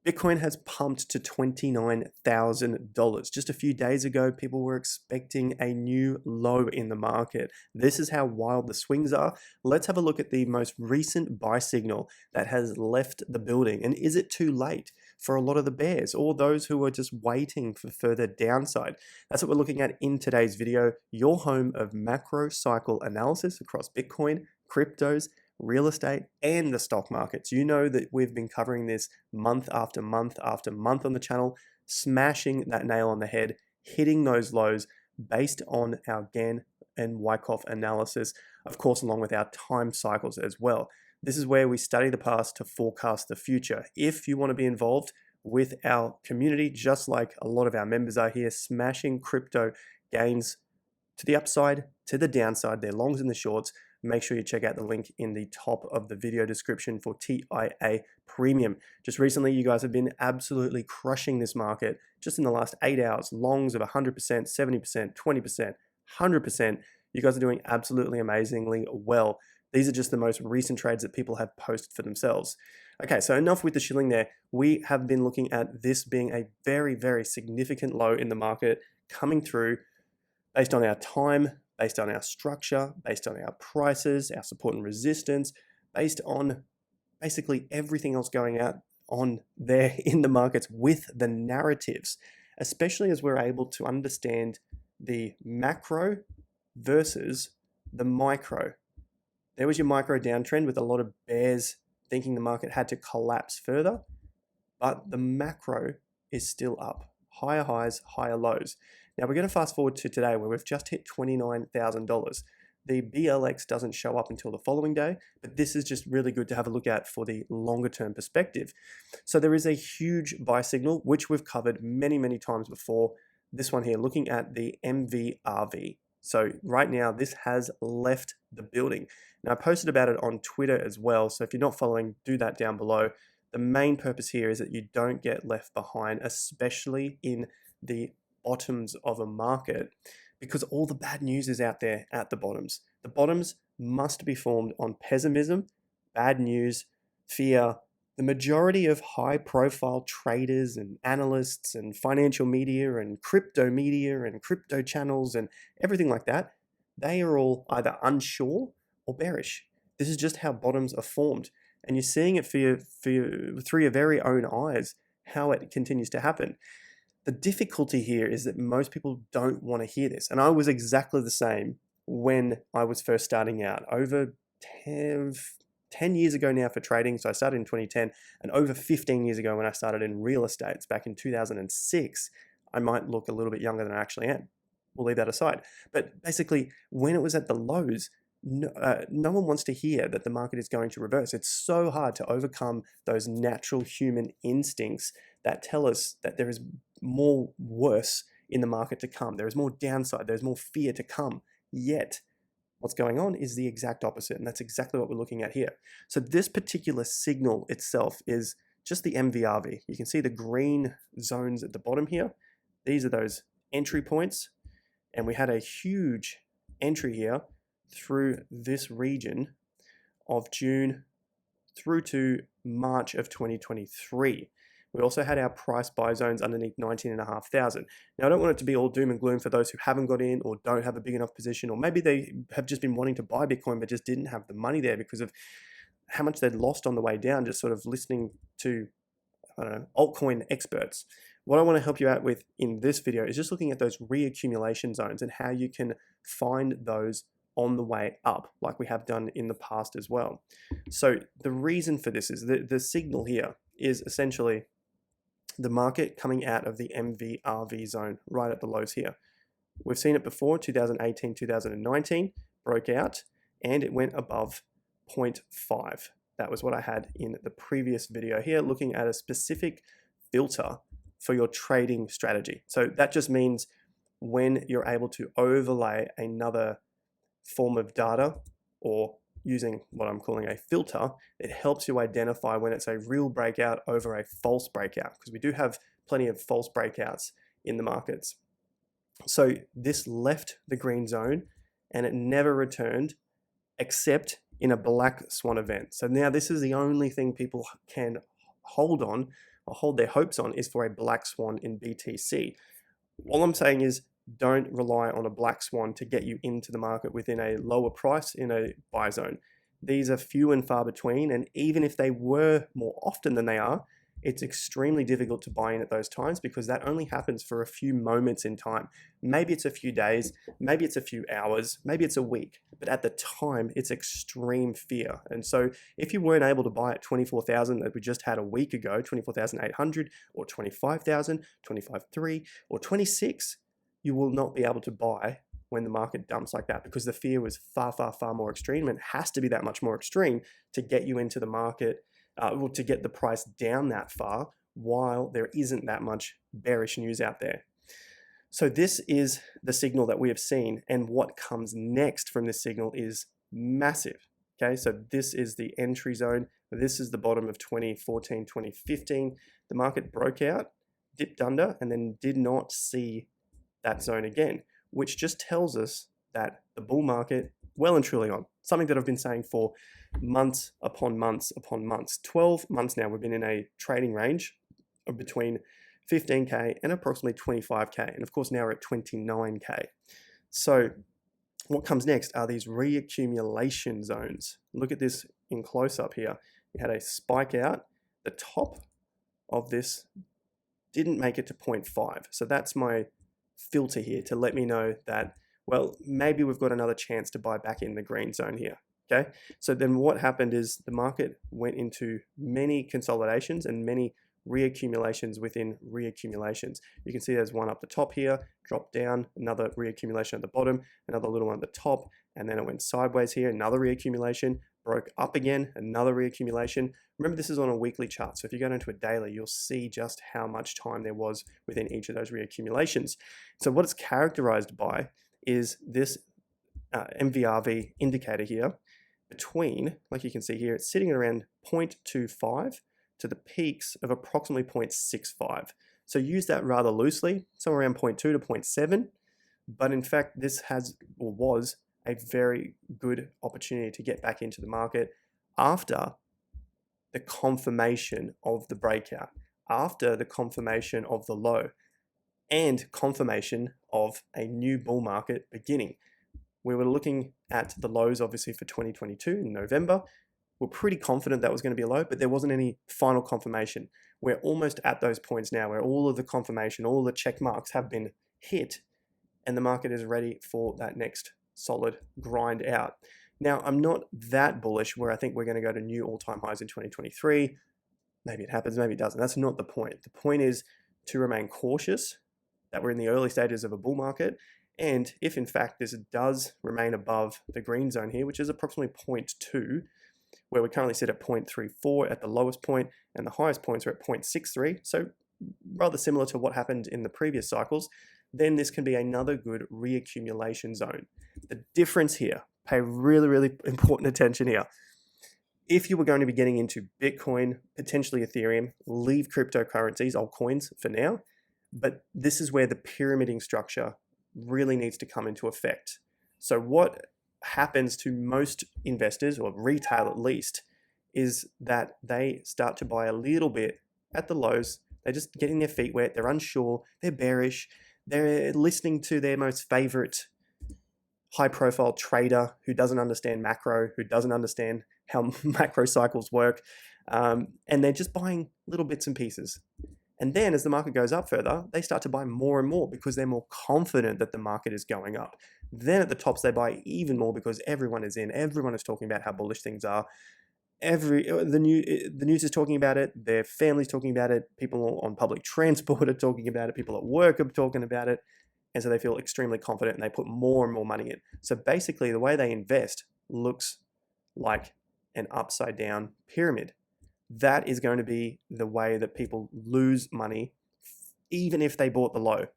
Bitcoin has pumped to $29,000. Just a few days ago, people were expecting a new low in the market. This is how wild the swings are. Let's have a look at the most recent buy signal that has left the building. And is it too late for a lot of the bears or those who are just waiting for further downside? That's what we're looking at in today's video, your home of macro cycle analysis across Bitcoin, cryptos, real estate, and the stock markets. You know that we've been covering this month after month after month on the channel, smashing that nail on the head, hitting those lows based on our Gann and Wyckoff analysis, of course, along with our time cycles as well. This is where we study the past to forecast the future. If you want to be involved with our community, just like a lot of our members are here, smashing crypto gains to the upside, to the downside, their longs and the shorts, make sure you check out the link in the top of the video description for TIA Premium. Just recently, you guys have been absolutely crushing this market just in the last 8 hours. Longs of 100%, 70%, 20%, 100%. You guys are doing absolutely amazingly well. These are just the most recent trades that people have posted for themselves. Okay, so enough with the shilling there. We have been looking at this being a very, very significant low in the market coming through based on our time, based on our structure, based on our prices, our support and resistance, based on basically everything else going out on there in the markets with the narratives, especially as we're able to understand the macro versus the micro. There was your micro downtrend with a lot of bears thinking the market had to collapse further, but the macro is still up. Higher highs, higher lows. Now we're going to fast forward to today where we've just hit $29,000. The BLX doesn't show up until the following day, but this is just really good to have a look at for the longer term perspective. So there is a huge buy signal, which we've covered many, many times before. This one here, looking at the MVRV. So right now, this has left the building. Now I posted about it on Twitter as well. So if you're not following, do that down below. The main purpose here is that you don't get left behind, especially in the bottoms of a market, because all the bad news is out there at the bottoms. The bottoms must be formed on pessimism, bad news, fear. The majority of high profile traders and analysts and financial media and crypto channels and everything like that, they are all either unsure or bearish. This is just how bottoms are formed. And you're seeing it through your very own eyes, how it continues to happen. The difficulty here is that most people don't want to hear this. And I was exactly the same when I was first starting out. Over 10 years ago now for trading, so I started in 2010, and over 15 years ago when I started in real estate back in 2006, I might look a little bit younger than I actually am. We'll leave that aside. But basically, when it was at the lows, no one wants to hear that the market is going to reverse. It's so hard to overcome those natural human instincts that tell us that there is more worse in the market to come. There is more downside. There's more fear to come. Yet, what's going on is the exact opposite, and that's exactly what we're looking at here. So this particular signal itself is just the MVRV. You can see the green zones at the bottom here. These are those entry points, and we had a huge entry here through this region of June through to March of 2023. We also had our price buy zones underneath 19,500. Now, I don't want it to be all doom and gloom for those who haven't got in or don't have a big enough position, or maybe they have just been wanting to buy Bitcoin but just didn't have the money there because of how much they'd lost on the way down, just sort of listening to, I don't know, altcoin experts. What I want to help you out with in this video is just looking at those reaccumulation zones and how you can find those on the way up, like we have done in the past as well. So the reason for this is the signal here is essentially the market coming out of the MVRV zone right at the lows here. We've seen it before, 2018, 2019, broke out, and it went above 0.5. That was what I had in the previous video here, looking at a specific filter for your trading strategy. So that just means when you're able to overlay another form of data or using what I'm calling a filter, it helps you identify when it's a real breakout over a false breakout, because we do have plenty of false breakouts in the markets. So this left the green zone and it never returned except in a black swan event. So now this is the only thing people can hold on or hold their hopes on is for a black swan in BTC. All I'm saying is don't rely on a black swan to get you into the market within a lower price in a buy zone. These are few and far between, and even if they were more often than they are, it's extremely difficult to buy in at those times because that only happens for a few moments in time. Maybe it's a few days, maybe it's a few hours, maybe it's a week, but at the time it's extreme fear. And so if you weren't able to buy at 24,000 that we just had a week ago, 24,800 or 25,000, 25,300 or 26, you will not be able to buy when the market dumps like that because the fear was far, far, far more extreme, and it has to be that much more extreme to get you into the market, to get the price down that far while there isn't that much bearish news out there. So this is the signal that we have seen, and what comes next from this signal is massive. Okay, so this is the entry zone. This is the bottom of 2014, 2015. The market broke out, dipped under, and then did not see that zone again, which just tells us that the bull market well and truly on. Something that I've been saying for months upon months upon months. 12 months now we've been in a trading range of between 15K and approximately 25K. And of course now we're at 29K. So what comes next are these reaccumulation zones. Look at this in close up here. We had a spike out. The top of this didn't make it to 0.5. So that's my filter here to let me know that, well, maybe we've got another chance to buy back in the green zone here. Okay, so then what happened is the market went into many consolidations and many reaccumulations within reaccumulations. You can see there's one up the top here, dropped down, another reaccumulation at the bottom, another little one at the top, and then it went sideways here, another reaccumulation, broke up again, another reaccumulation. Remember, this is on a weekly chart, so if you go into a daily, you'll see just how much time there was within each of those reaccumulations. So what it's characterized by is this MVRV indicator here between, like you can see here, it's sitting at around 0.25 to the peaks of approximately 0.65. So use that rather loosely, somewhere around 0.2 to 0.7. But in fact, this has or was a very good opportunity to get back into the market after the confirmation of the breakout, after the confirmation of the low, and confirmation of a new bull market beginning. We were looking at the lows obviously for 2022 in November. We're pretty confident that was going to be a low, but there wasn't any final confirmation. We're almost at those points now where all of the confirmation, all the check marks have been hit, and the market is ready for that next solid grind out. Now, I'm not that bullish where I think we're going to go to new all-time highs in 2023. Maybe it happens, maybe it doesn't. That's not the point. The point is to remain cautious that we're in the early stages of a bull market. And if in fact this does remain above the green zone here, which is approximately 0.2, where we currently sit at 0.34 at the lowest point, and the highest points are at 0.63, so rather similar to what happened in the previous cycles, then this can be another good reaccumulation zone. The difference here, pay really, really important attention here. If you were going to be getting into Bitcoin, potentially Ethereum, leave cryptocurrencies, altcoins for now, but this is where the pyramiding structure really needs to come into effect. So what happens to most investors, or retail at least, is that they start to buy a little bit at the lows. They're just getting their feet wet. They're unsure. They're bearish. They're listening to their most favorite high-profile trader who doesn't understand macro, who doesn't understand how macro cycles work, and they're just buying little bits and pieces. And then as the market goes up further, they start to buy more and more because they're more confident that the market is going up. Then at the tops, they buy even more because everyone is in. Everyone is talking about how bullish things are. The news is talking about it. Their family's talking about it. People on public transport are talking about it. People at work are talking about it. And so they feel extremely confident and they put more and more money in. So basically the way they invest looks like an upside down pyramid. That is going to be the way that people lose money, even if they bought the low.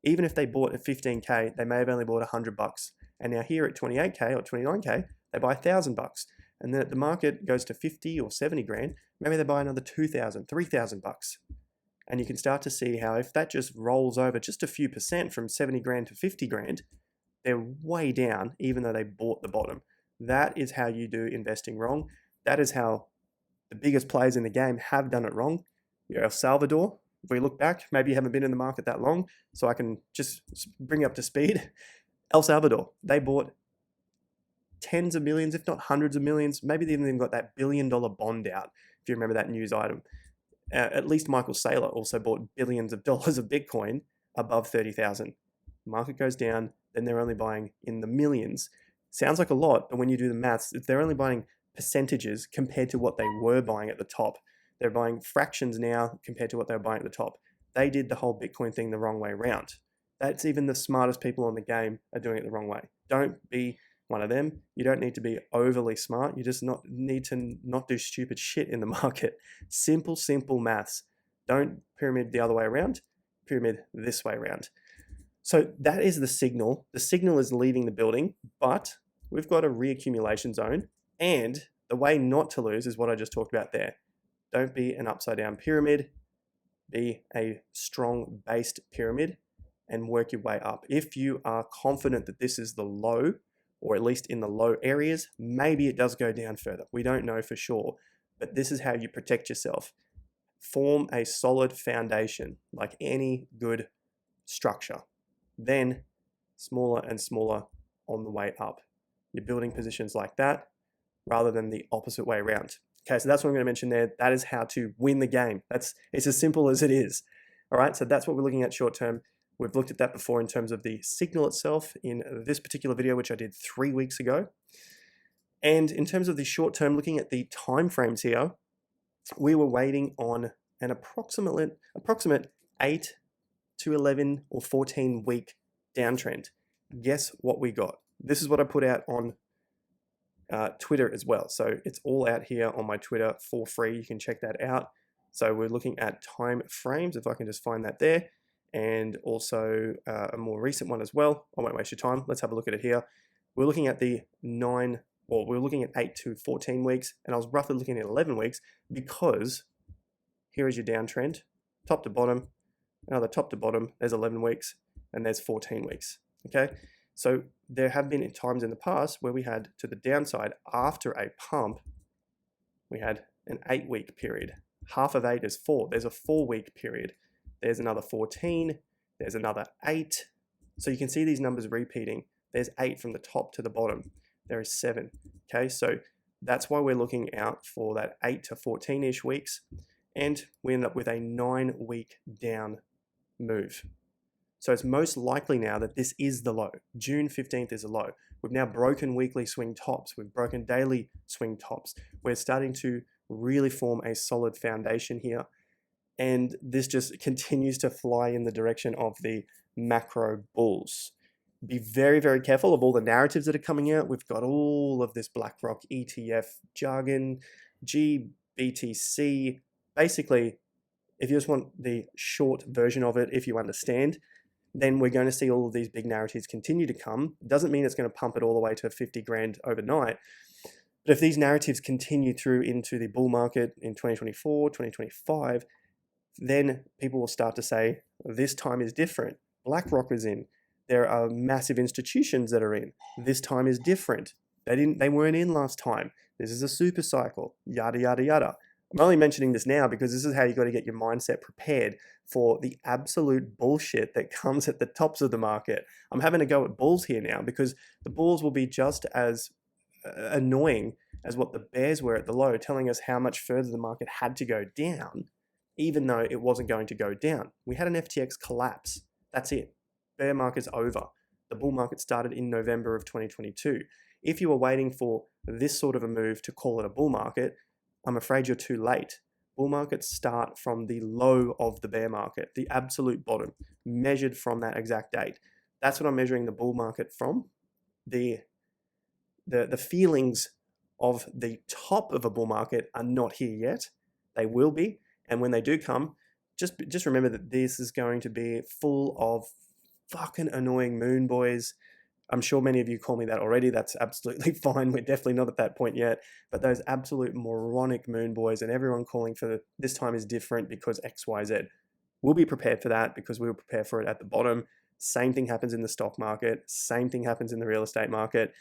Even if they bought at 15K, they may have only bought $100. And now here at 28K or 29K, they buy $1,000. And then at the market goes to 50 or 70 grand, maybe they buy another $2,000, $3,000. And you can start to see how if that just rolls over just a few percent from 70 grand to 50 grand, they're way down, even though they bought the bottom. That is how you do investing wrong. That is how the biggest players in the game have done it wrong. El Salvador, if we look back, maybe you haven't been in the market that long, so I can just bring you up to speed. El Salvador, they bought tens of millions, if not hundreds of millions, maybe they even got that $1 billion bond out, if you remember that news item. At least Michael Saylor also bought billions of dollars of Bitcoin above 30,000. Market goes down, then they're only buying in the millions. Sounds like a lot, but when you do the maths, they're only buying percentages compared to what they were buying at the top. They're buying fractions now compared to what they were buying at the top. They did the whole Bitcoin thing the wrong way around. That's even the smartest people in the game are doing it the wrong way. Don't be one of them. You don't need to be overly smart. You just need to not do stupid shit in the market. Simple maths. Don't pyramid the other way around. Pyramid this way around. So that is the signal. The signal is leaving the building, but we've got a reaccumulation zone. And the way not to lose is what I just talked about there. Don't be an upside down pyramid. Be a strong based pyramid and work your way up. If you are confident that this is the low, or at least in the low areas, maybe it does go down further. We don't know for sure, but this is how you protect yourself. Form a solid foundation like any good structure. Then smaller and smaller on the way up. You're building positions like that rather than the opposite way around. Okay, so that's what I'm going to mention there. That is how to win the game. It's as simple as it is. All right, so that's what we're looking at short term. We've looked at that before in terms of the signal itself in this particular video, which I did 3 weeks ago. And in terms of the short term, looking at the time frames here, we were waiting on an approximate 8 to 11 or 14 week downtrend. Guess what we got? This is what I put out on Twitter as well. So it's all out here on my Twitter for free. You can check that out. So we're looking at time frames, if I can just find that there. And also a more recent one as well. I won't waste your time. Let's have a look at it here. We're looking at we're looking at 8 to 14 weeks, and I was roughly looking at 11 weeks because here is your downtrend, top to bottom, another top to bottom, there's 11 weeks, and there's 14 weeks, okay? So there have been times in the past where we had to the downside after a pump, we had an 8-week period. Half of 8 is 4. There's a 4-week period. There's another 14, there's another 8. So you can see these numbers repeating. There's 8 from the top to the bottom. There is 7, okay? So that's why we're looking out for that 8 to 14-ish weeks, and we end up with a 9-week down move. So it's most likely now that this is the low. June 15th is a low. We've now broken weekly swing tops. We've broken daily swing tops. We're starting to really form a solid foundation here. And this just continues to fly in the direction of the macro bulls. Be very, very careful of all the narratives that are coming out. We've got all of this Blackrock ETF jargon, GBTC. Basically, if you just want the short version of it, if you understand, then we're going to see all of these big narratives continue to come. Doesn't mean it's going to pump it all the way to 50 grand overnight. But if these narratives continue through into the bull market in 2024, 2025, then people will start to say, this time is different. BlackRock is in. There are massive institutions that are in. This time is different. They weren't in last time. This is a super cycle, yada, yada, yada. I'm only mentioning this now because this is how you got to get your mindset prepared for the absolute bullshit that comes at the tops of the market. I'm having to go at bulls here now because the bulls will be just as annoying as what the bears were at the low, telling us how much further the market had to go down, even though it wasn't going to go down. We had an FTX collapse. That's it. Bear market's over. The bull market started in November of 2022. If you were waiting for this sort of a move to call it a bull market, I'm afraid you're too late. Bull markets start from the low of the bear market, the absolute bottom, measured from that exact date. That's what I'm measuring the bull market from. The feelings of the top of a bull market are not here yet. They will be, and when they do come, just remember that this is going to be full of fucking annoying moon boys. I'm sure many of you call me that already. That's absolutely fine. We're definitely not at that point yet. But those absolute moronic moon boys and everyone calling for this time is different because X, Y, Z. We'll be prepared for that because we were prepared for it at the bottom. Same thing happens in the stock market. Same thing happens in the real estate market.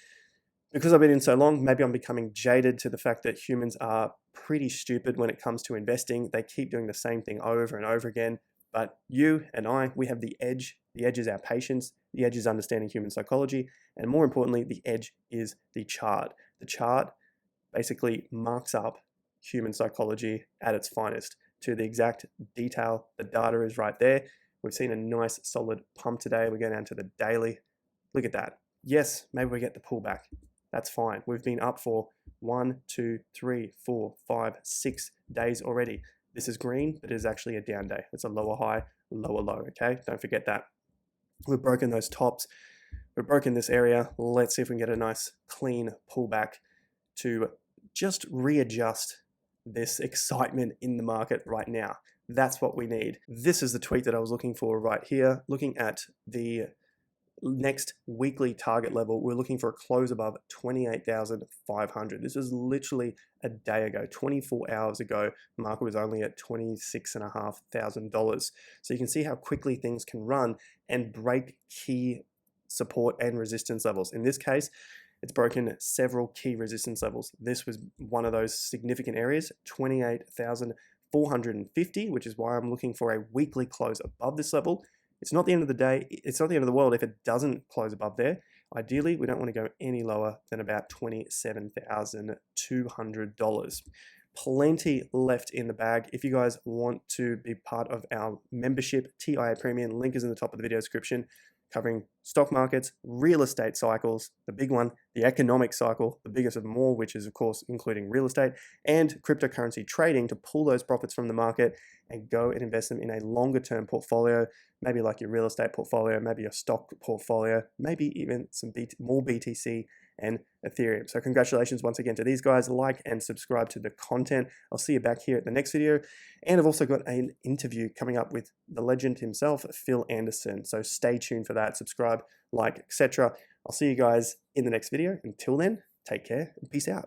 Because I've been in so long, maybe I'm becoming jaded to the fact that humans are pretty stupid when it comes to investing. They keep doing the same thing over and over again. But you and I, we have the edge. The edge is our patience. The edge is understanding human psychology. And more importantly, the edge is the chart. The chart basically marks up human psychology at its finest to the exact detail. The data is right there. We've seen a nice solid pump today. We go down to the daily. Look at that. Yes, maybe we get the pullback. That's fine. We've been up for 1, 2, 3, 4, 5, 6 days already. This is green, but it is actually a down day. It's a lower high, lower low, okay? Don't forget that. We've broken those tops. We've broken this area. Let's see if we can get a nice clean pullback to just readjust this excitement in the market right now. That's what we need. This is the tweet that I was looking for right here. Looking at the next weekly target level, we're looking for a close above 28,500. This is literally a day ago, 24 hours ago. The market was only at $26,500. So you can see how quickly things can run and break key support and resistance levels. In this case, it's broken several key resistance levels. This was one of those significant areas, 28,450, which is why I'm looking for a weekly close above this level. It's not the end of the day. It's not the end of the world if it doesn't close above there. Ideally, we don't want to go any lower than about $27,200. Plenty left in the bag. If you guys want to be part of our membership, TIA Premium, link is in the top of the video description, covering stock markets, real estate cycles, the big one, the economic cycle, the biggest of them all, which is of course including real estate, and cryptocurrency trading to pull those profits from the market and go and invest them in a longer term portfolio, maybe like your real estate portfolio, maybe your stock portfolio, maybe even some more BTC and Ethereum. So congratulations once again to these guys. Like and subscribe to the content. I'll see you back here at the next video. And I've also got an interview coming up with the legend himself, Phil Anderson. So stay tuned for that. Subscribe, like, etc. I'll see you guys in the next video. Until then, take care and peace out.